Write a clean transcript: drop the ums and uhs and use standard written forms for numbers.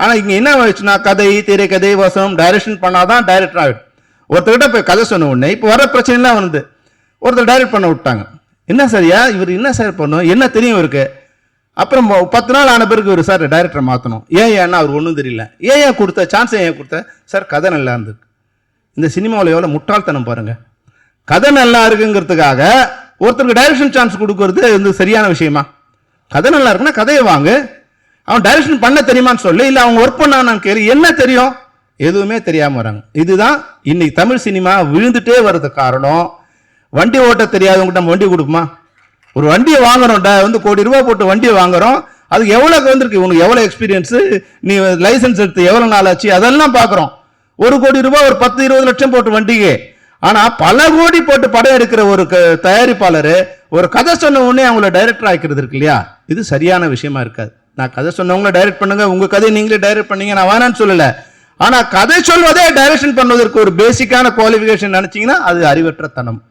ஆனால் இங்கே என்ன ஆயிடுச்சுன்னா கதை, திரைக்கதை, வசனம் டைரக்ஷன் பண்ணாதான் டைரக்டர் ஆகிடும். ஒருத்தர்கிட்ட போய் கதை சொன்ன உடனே இப்போ வர பிரச்சனைலாம் வந்து ஒருத்தர் டைரக்ட் பண்ண விட்டாங்க. என்ன சரியா இவர் என்ன சார் பண்ணும், என்ன தெரியும் இவருக்கு? அப்புறம் 10 நாள் ஆன பிறகு ஒரு சார் டைரக்டரை மாற்றணும். ஏன்னா அவர் ஒன்றும் தெரியல. ஏன் கொடுத்த சான்ஸ், ஏன் கொடுத்த சார் கதை நல்லா இருந்தது. இந்த சினிமாவில் எவ்வளோ முட்டாள்தனம் பாருங்க. கதை நல்லா இருக்குங்கிறதுக்காக ஒருத்தருக்கு டைரக்ஷன் சான்ஸ் கொடுக்கறது வந்து சரியான விஷயமா? கதை நல்லா இருக்குன்னா கதையை வாங்க. அவன் டைரக்ஷன் பண்ண தெரியுமான்னு சொல்லு, இல்லை அவங்க ஒர்க் பண்ணான்னு கேளு. என்ன தெரியும்? எதுவுமே தெரியாமல் வராங்க. இதுதான் இன்னைக்கு தமிழ் சினிமா விழுந்துட்டே வர்றது காரணம். வண்டி ஓட்ட தெரியாதவங்ககிட்ட நம்ம வண்டி கொடுக்குமா? ஒரு வண்டியை வாங்குறோம், வந்து கோடி ரூபாய் போட்டு வண்டியை வாங்குறோம். அதுக்கு எவ்வளோ வந்திருக்கு, உனக்கு எவ்வளோ எக்ஸ்பீரியன்ஸு, நீ லைசன்ஸ் எடுத்து எவ்வளோ நாள் ஆச்சு, அதெல்லாம் பார்க்குறோம். 1 கோடி ரூபாய் ஒரு 10-20 லட்சம் போட்டு வண்டிக்கு. ஆனால் பல கோடி போட்டு படம் எடுக்கிற ஒரு தயாரிப்பாளர் ஒரு கதை சொன்ன உடனே அவங்கள டைரக்டர் ஆக்கிறது இருக்கு இல்லையா? இது சரியான விஷயமா இருக்காது. நான் கதை சொன்னவங்கள டைரக்ட் பண்ணுங்க, உங்க கதையை நீங்களே டைரக்ட் பண்ணீங்க, நான் வேணான்னு சொல்லல. ஆனா கதை சொல்வதே டைரக்ஷன் பண்ணுவதற்கு ஒரு பேசிக்கான குவாலிஃபிகேஷன் நினைச்சீங்கன்னா அது அறிவற்ற தனம்.